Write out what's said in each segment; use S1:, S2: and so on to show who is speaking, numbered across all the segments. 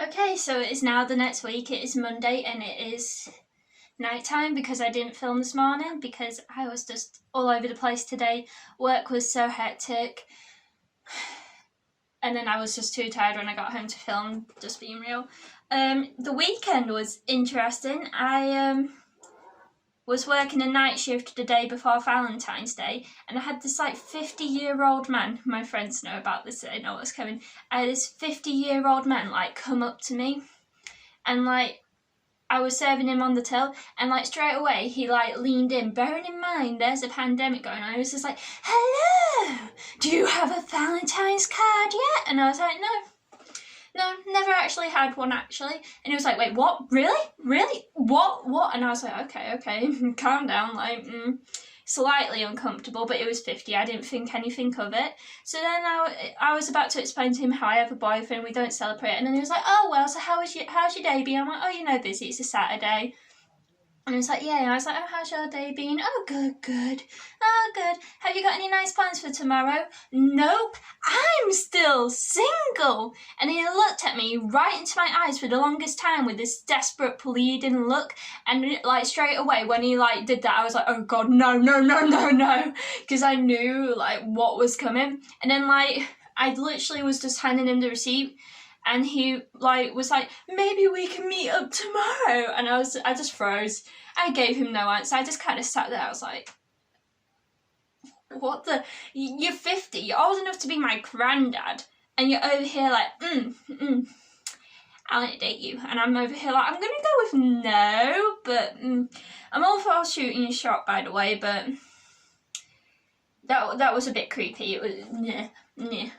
S1: Okay, so it is now the next week. It is Monday and it is nighttime because I didn't film this morning because I was just all over the place today. Work was so hectic. And then I was just too tired when I got home to film, just being real. The weekend was interesting. I was working a night shift the day before Valentine's Day, and I had this 50-year-old man, my friends know about this, they know what's coming. I had this 50-year-old man come up to me, and I was serving him on the till, and straight away he leaned in, bearing in mind there's a pandemic going on. He was just like, "Hello, do you have a Valentine's card yet?" And I was like, no, never actually had one actually. And he was like, "Wait, what? Really? What?" And I was like, okay, calm down, slightly uncomfortable, but it was 50, I didn't think anything of it. So then I was about to explain to him how I have a boyfriend, we don't celebrate, and then he was like, "Oh well, so how's your day been?" I'm like, "Oh, busy, it's a Saturday." And he was like, "Yeah," and I was like, "Oh, how's your day been?" "Oh, good. Oh, good. Have you got any nice plans for tomorrow?" "Nope, I'm still single." And he looked at me right into my eyes for the longest time with this desperate pleading look. And straight away when he did that, I was like, "Oh God, no," because I knew what was coming. And then I literally was just handing him the receipt. And he was like, "Maybe we can meet up tomorrow." And I just froze. I gave him no answer. I just kind of sat there. I was like, "What the? You're 50. You're old enough to be my granddad, and you're over here I want to date you." And I'm over here I'm gonna go with no, but I'm all for shooting your shot, by the way. But that was a bit creepy. It was nah.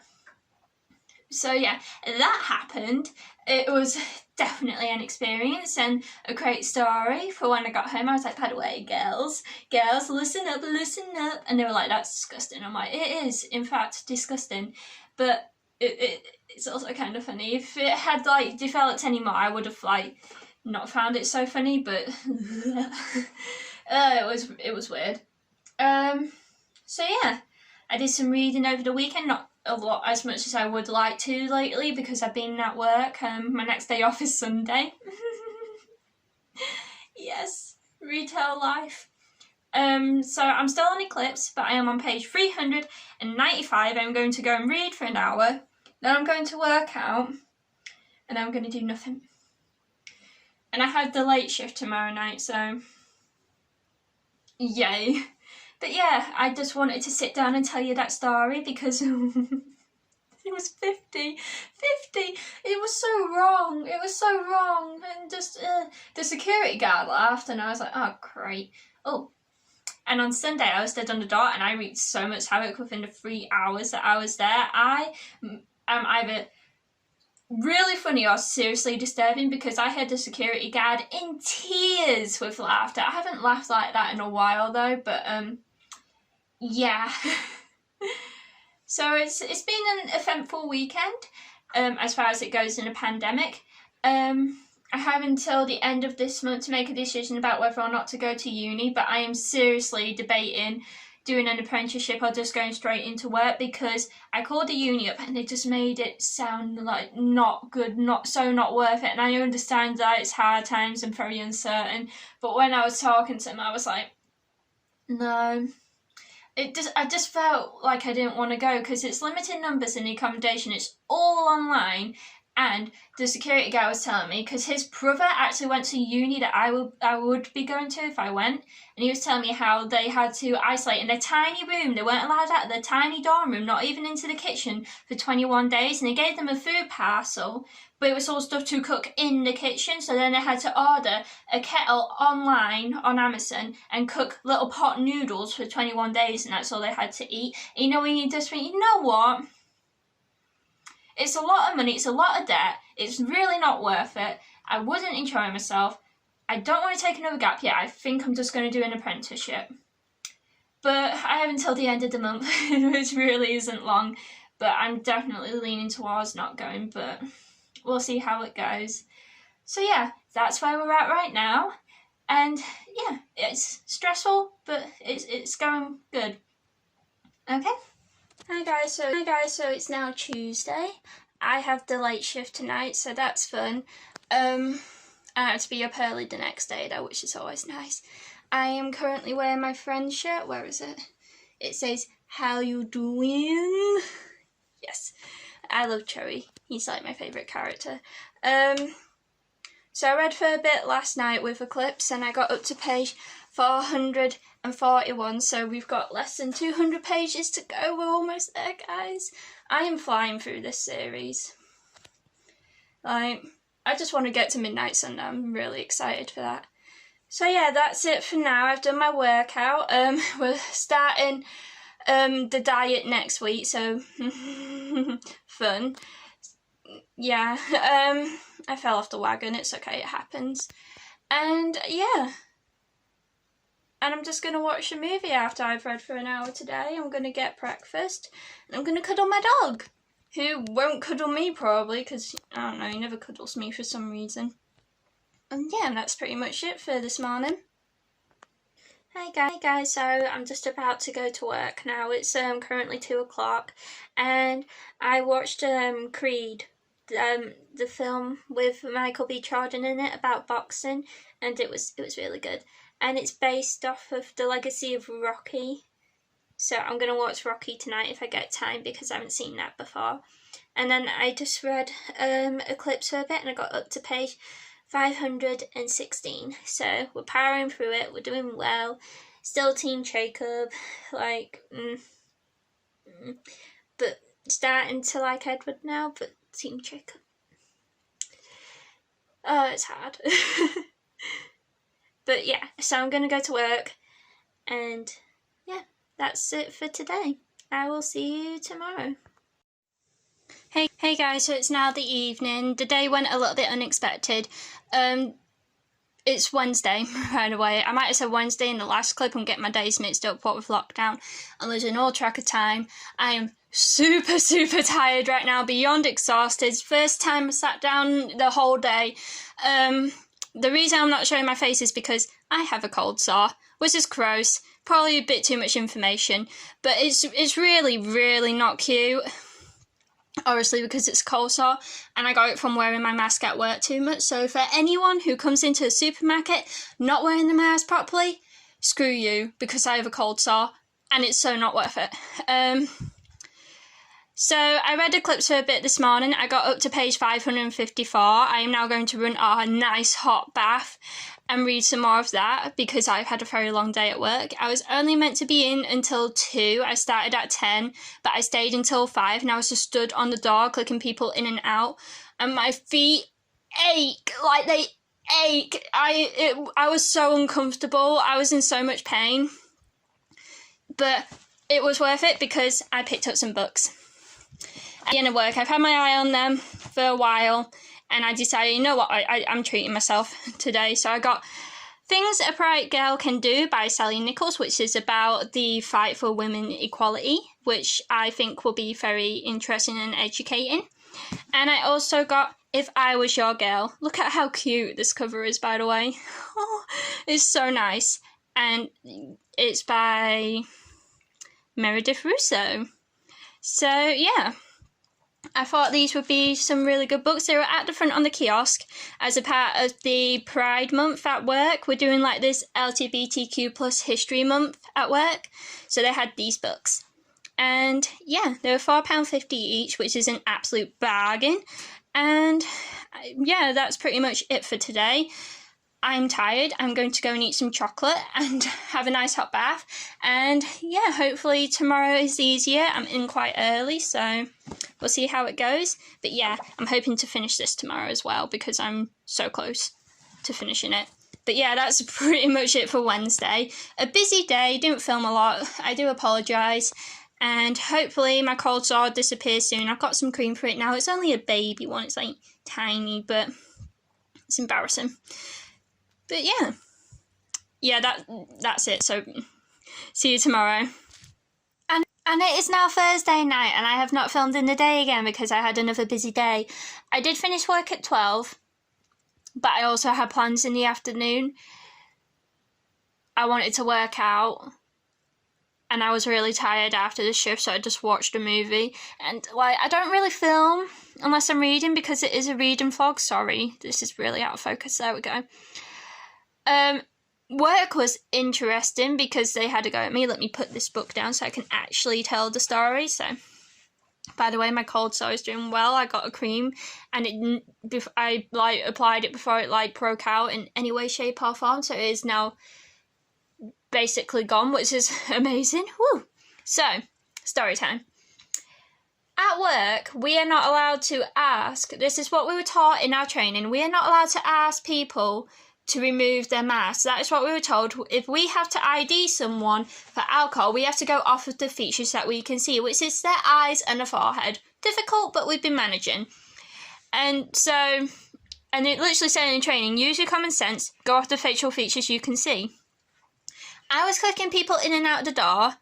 S1: So yeah, that happened. It was definitely an experience and a great story for when I got home. I was like, "By the way, girls, listen up. And they were like, "That's disgusting." I'm like, "It is, in fact, disgusting." But it's also kind of funny. If it had developed any more, I would have not found it so funny, but it was weird. So yeah, I did some reading over the weekend, not a lot as much as I would like to lately because I've been at work. My next day off is Sunday. Yes, retail life. So I'm still on Eclipse, but I am on page 395. I'm going to go and read for an hour, then I'm going to work out, and I'm going to do nothing. And I have the late shift tomorrow night, so yay. But yeah, I just wanted to sit down and tell you that story because it was 50. It was so wrong. And just the security guard laughed, and I was like, "Oh, great." Oh, and on Sunday I was dead on the dot, and I wreaked so much havoc within the 3 hours that I was there. I am either really funny or seriously disturbing because I heard the security guard in tears with laughter. I haven't laughed like that in a while though, but yeah. So it's been an eventful weekend as far as it goes in a pandemic. I have until the end of this month to make a decision about whether or not to go to uni, but I am seriously debating doing an apprenticeship or just going straight into work because I called the uni up and they just made it sound like not good, not worth it. And I understand that it's hard times and very uncertain, but when I was talking to them, I was like, no. I just felt like I didn't want to go because it's limited numbers in the accommodation. It's all online, and the security guy was telling me because his brother actually went to uni that I would be going to if I went, and he was telling me how they had to isolate in a tiny room. They weren't allowed out of their tiny dorm room, not even into the kitchen, for 21 days, and they gave them a food parcel, but it was all stuff to cook in the kitchen, so then they had to order a kettle online on Amazon and cook little pot noodles for 21 days, and that's all they had to eat. And when you just think, you know what? It's a lot of money, it's a lot of debt, it's really not worth it. I wouldn't enjoy myself. I don't want to take another gap yet. I think I'm just going to do an apprenticeship. But I have until the end of the month, which really isn't long, but I'm definitely leaning towards not going, but we'll see how it goes. So yeah, that's where we're at right now. And yeah, it's stressful, but it's going good. Okay? Hi guys, so it's now Tuesday. I have the late shift tonight, so that's fun. I have to be up early the next day though, which is always nice. I am currently wearing my friend's shirt. Where is it? It says, "How you doing?" Yes, I love Cherry. He's like my favourite character. So I read for a bit last night with Eclipse, and I got up to page 441, so we've got less than 200 pages to go. We're almost there, guys. I am flying through this series. Like, I just want to get to Midnight Sun now. I'm really excited for that. So yeah, that's it for now. I've done my workout. We're starting the diet next week, so fun. Yeah, I fell off the wagon. It's okay, it happens. And yeah. And I'm just going to watch a movie after I've read for an hour today. I'm going to get breakfast. And I'm going to cuddle my dog, who won't cuddle me probably, because, I don't know, he never cuddles me for some reason. And yeah, that's pretty much it for this morning. Hey guys, so I'm just about to go to work now. It's currently 2 o'clock, and I watched Creed, the film with Michael B. Jordan in it about boxing, and it was really good. And it's based off of the legacy of Rocky. So I'm going to watch Rocky tonight if I get time, because I haven't seen that before. And then I just read Eclipse for a bit, and I got up to page 516. So we're powering through it, we're doing well. Still Team Jacob, like, but starting to like Edward now, but Team Jacob. Oh, it's hard. But yeah, so I'm going to go to work, and yeah, that's it for today. I will see you tomorrow. Hey guys, so it's now the evening. The day went a little bit unexpected. It's Wednesday, right away. I might have said Wednesday in the last clip and get my days mixed up, what with lockdown. I'm losing all track of time. I am super tired right now, beyond exhausted. First time I sat down the whole day. The reason I'm not showing my face is because I have a cold sore, which is gross. Probably a bit too much information, but it's really not cute. Obviously, because it's cold sore, and I got it from wearing my mask at work too much. So for anyone who comes into a supermarket not wearing the mask properly, screw you, because I have a cold sore, and it's so not worth it. So I read Eclipse for a bit this morning. I got up to page 554. I am now going to run a nice hot bath and read some more of that, because I've had a very long day at work. I was only meant to be in until 2. I started at 10, but I stayed until 5, and I was just stood on the door clicking people in and out, and my feet ache, like they ache. I was so uncomfortable. I was in so much pain, but it was worth it because I picked up some books. At the end of work, I've had my eye on them for a while, and I decided, you know what, I'm treating myself today. So I got Things a Bright Girl Can Do by Sally Nichols, which is about the fight for women equality, which I think will be very interesting and educating. And I also got If I Was Your Girl. Look at how cute this cover is, by the way. Oh, it's so nice. And it's by Meredith Russo. So, yeah. I thought these would be some really good books. They were at the front on the kiosk as a part of the Pride Month at work. We're doing like this LGBTQ plus history month at work. So they had these books. And yeah, they were £4.50 each, which is an absolute bargain. And yeah, that's pretty much it for today. I'm tired. I'm going to go and eat some chocolate and have a nice hot bath. And yeah, hopefully tomorrow is easier. I'm in quite early, so we'll see how it goes. But yeah, I'm hoping to finish this tomorrow as well, because I'm so close to finishing it. But yeah, that's pretty much it for Wednesday. A busy day, didn't film a lot. I do apologise. And hopefully my cold sore disappears soon. I've got some cream for it now. It's only a baby one. It's like tiny, but it's embarrassing. But yeah, that's it. So see you tomorrow. And it is now Thursday night, and I have not filmed in the day again because I had another busy day. I did finish work at 12, but I also had plans in the afternoon. I wanted to work out, and I was really tired after the shift, so I just watched a movie. And like, I don't really film unless I'm reading, because it is a reading vlog. Sorry, this is really out of focus. There we go. Work was interesting because they had to go at me. Let me put this book down so I can actually tell the story. So, by the way, my cold sore is doing well. I got a cream, and I like applied it before it like broke out in any way, shape, or form. So it is now basically gone, which is amazing. Woo! So, story time. At work, we are not allowed to ask. This is what we were taught in our training. We are not allowed to ask people to remove their masks. That is what we were told. If we have to ID someone for alcohol, we have to go off of the features that we can see, which is their eyes and a forehead. Difficult, but we've been managing. And so, and it literally said in training, use your common sense, go off the facial features you can see. I was clicking people in and out the door,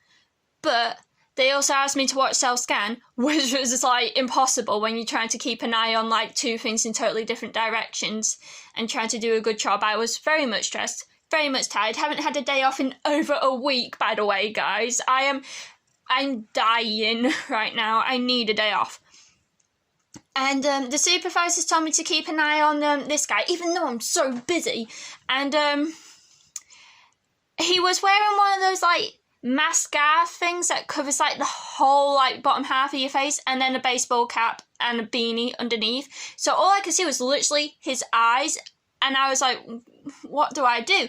S1: but they also asked me to watch self-scan, which was like impossible when you're trying to keep an eye on like two things in totally different directions and trying to do a good job. I was very much stressed, very much tired. Haven't had a day off in over a week, by the way, guys. I'm dying right now. I need a day off. And the supervisors told me to keep an eye on this guy, even though I'm so busy. And he was wearing one of those like mascara things that covers like the whole like bottom half of your face, and then a baseball cap and a beanie underneath. So all I could see was literally his eyes, and I was like, what do I do?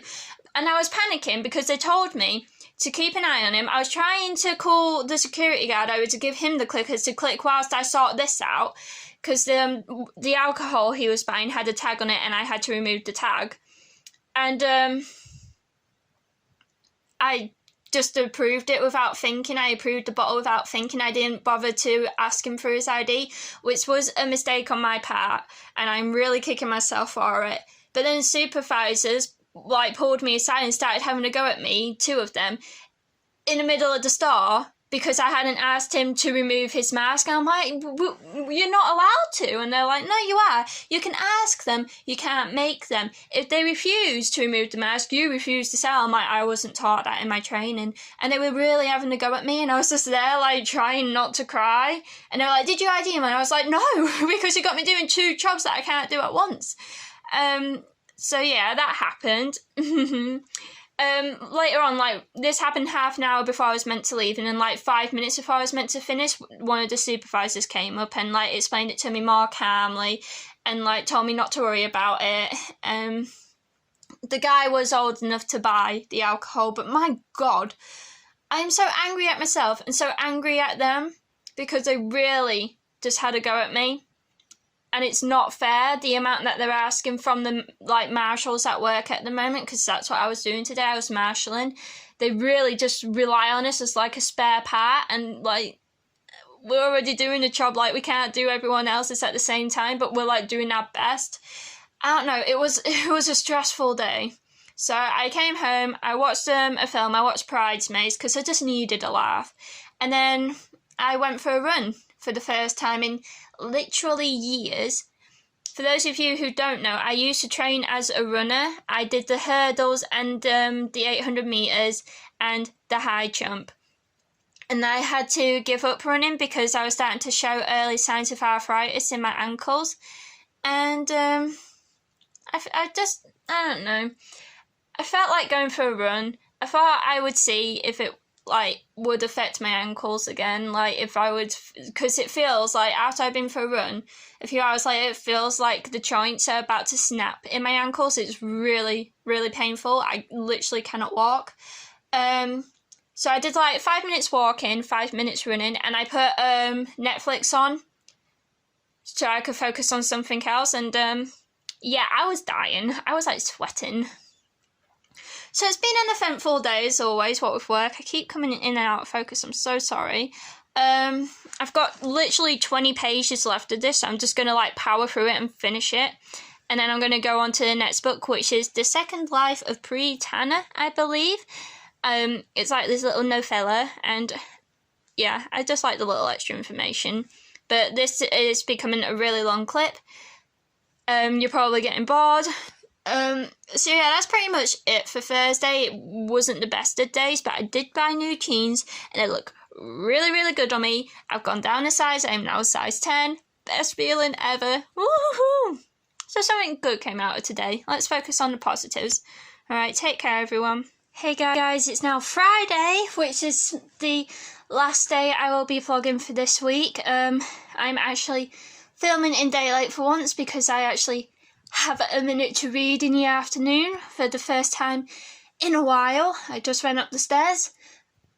S1: And I was panicking because they told me to keep an eye on him. I was trying to call the security guard over to give him the clickers to click whilst I sort this out, because the alcohol he was buying had a tag on it and I had to remove the tag. And I just approved it without thinking. I approved the bottle without thinking. I didn't bother to ask him for his ID, which was a mistake on my part, and I'm really kicking myself for it. But then supervisors like pulled me aside and started having a go at me, two of them, in the middle of the store, because I hadn't asked him to remove his mask. And I'm like, you're not allowed to. And they're like, no, you are. You can ask them. You can't make them. If they refuse to remove the mask, you refuse to sell. I'm like, I wasn't taught that in my training. And they were really having a go at me. And I was just there, like, trying not to cry. And they were like, did you ID him? And I was like, no, because you got me doing two jobs that I can't do at once. So, yeah, that happened. Later on, like, this happened half an hour before I was meant to leave, and then like 5 minutes before I was meant to finish, one of the supervisors came up and like explained it to me more calmly and like told me not to worry about it. The guy was old enough to buy the alcohol, but my God, I'm so angry at myself and so angry at them because they really just had a go at me. And it's not fair, the amount that they're asking from the like marshals at work at the moment, because that's what I was doing today. I was marshalling. They really just rely on us as like a spare part, and like we're already doing a job, like we can't do everyone else's at the same time, but we're like doing our best. I don't know, it was a stressful day. So I came home, I watched a film, I watched Bridesmaids because I just needed a laugh. And then I went for a run for the first time in literally years. For those of you who don't know, I used to train as a runner. I did the hurdles and the 800 meters and the high jump. And I had to give up running because I was starting to show early signs of arthritis in my ankles. And I don't know. I felt like going for a run. I thought I would see if it like would affect my ankles again, like if I would, because it feels like after I've been for a run a few hours later, it feels like the joints are about to snap in my ankles. It's really, really painful. I literally cannot walk. So I did like 5 minutes walking, 5 minutes running, and I put Netflix on so I could focus on something else. And yeah, I was dying. I was like sweating. So it's been an eventful day as always, what with work. I keep coming in and out of focus, I'm so sorry. I've got literally 20 pages left of this, so I'm just going to like power through it and finish it. And then I'm going to go on to the next book, which is The Second Life of Bree Tanner, I believe. It's like this little novella, and yeah, I just like the little extra information. But this is becoming a really long clip. You're probably getting bored. So yeah, that's pretty much it for Thursday. It wasn't the best of days, but I did buy new jeans and they look really, really good on me. I've gone down a size. I'm now a size 10. Best feeling ever. Woohoo! So something good came out of today. Let's focus on the positives. Alright, take care everyone. Hey guys, it's now Friday, which is the last day I will be vlogging for this week. I'm actually filming in daylight for once because I actually have a minute to read in the afternoon for the first time in a while. I just went up the stairs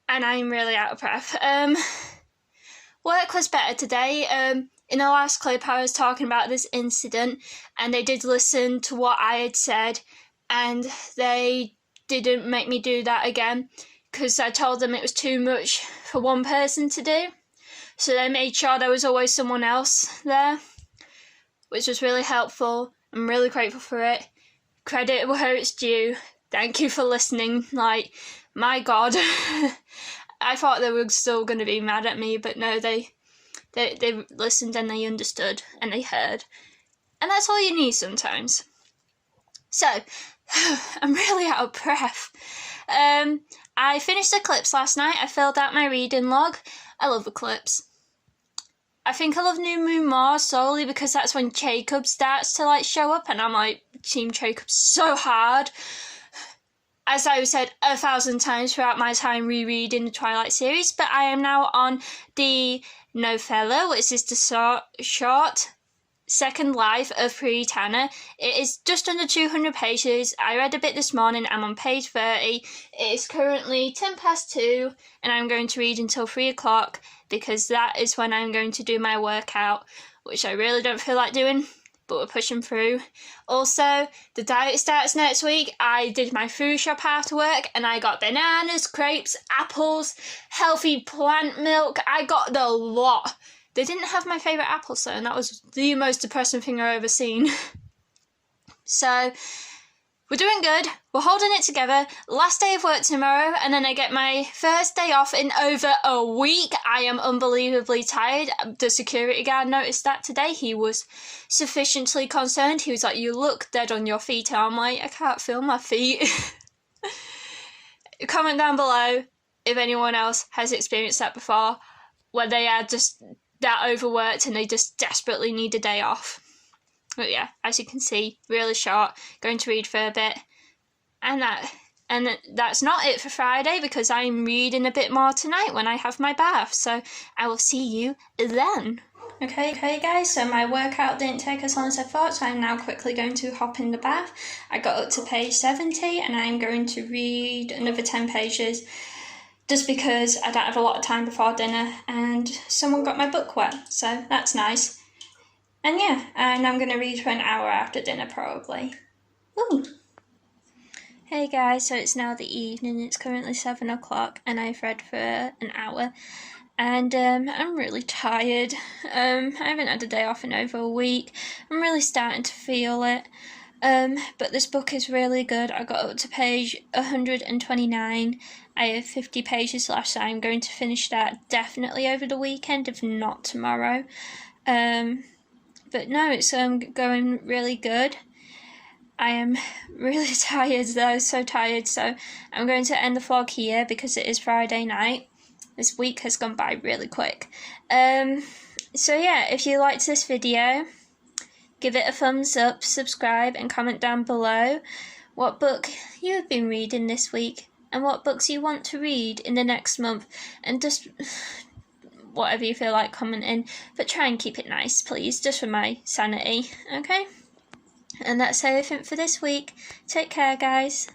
S1: and I'm really out of breath. Work was better today. In the last clip I was talking about this incident and they did listen to what I had said and they didn't make me do that again because I told them it was too much for one person to do. So they made sure there was always someone else there, which was really helpful. I'm really grateful for it. Credit where it's due. Thank you for listening. Like, my God. I thought they were still going to be mad at me, but no, they listened and they understood and they heard. And that's all you need sometimes. So, I'm really out of breath. I finished the clips last night. I filled out my reading log. I love the clips. I think I love New Moon more solely because that's when Jacob starts to show up and I'm Team Jacob so hard. As I've said 1,000 times throughout my time rereading the Twilight series, but I am now on the novella, which is the short Second Life of Prue Tanner. It is just under 200 pages. I read a bit this morning. I'm on page 30. It is currently 2:10 and I'm going to read until 3 o'clock because that is when I'm going to do my workout, which I really don't feel like doing, but we're pushing through. Also, the diet starts next week. I did my food shop after work and I got bananas, grapes, apples, healthy plant milk. I got the lot. They didn't have my favourite apples though, and that was the most depressing thing I've ever seen. So, we're doing good. We're holding it together. Last day of work tomorrow, and then I get my first day off in over a week. I am unbelievably tired. The security guard noticed that today. He was sufficiently concerned. He was like, "You look dead on your feet." And I'm like, "I can't feel my feet." Comment down below if anyone else has experienced that before, where they are just that overworked and they just desperately need a day off. But yeah, as you can see, really short, going to read for a bit. And that's not it for Friday because I'm reading a bit more tonight when I have my bath. So I will see you then. Okay guys, so my workout didn't take as long as I thought, so I'm now quickly going to hop in the bath. I got up to page 70 and I'm going to read another 10 pages. Just because I don't have a lot of time before dinner and someone got my book wet, so that's nice. And yeah, and I'm going to read for an hour after dinner probably. Woo! Hey guys, so it's now the evening, it's currently 7 o'clock and I've read for an hour and I'm really tired. I haven't had a day off in over a week. I'm really starting to feel it. But this book is really good. I got up to page 129. I have 50 pages left, so I'm going to finish that definitely over the weekend, if not tomorrow. But no, it's going really good. I am really tired though, so tired, so I'm going to end the vlog here because it is Friday night. This week has gone by really quick. So yeah, if you liked this video, give it a thumbs up, subscribe and comment down below what book you have been reading this week and what books you want to read in the next month, and just whatever you feel like commenting, but try and keep it nice please, just for my sanity, okay? And that's everything for this week. Take care guys.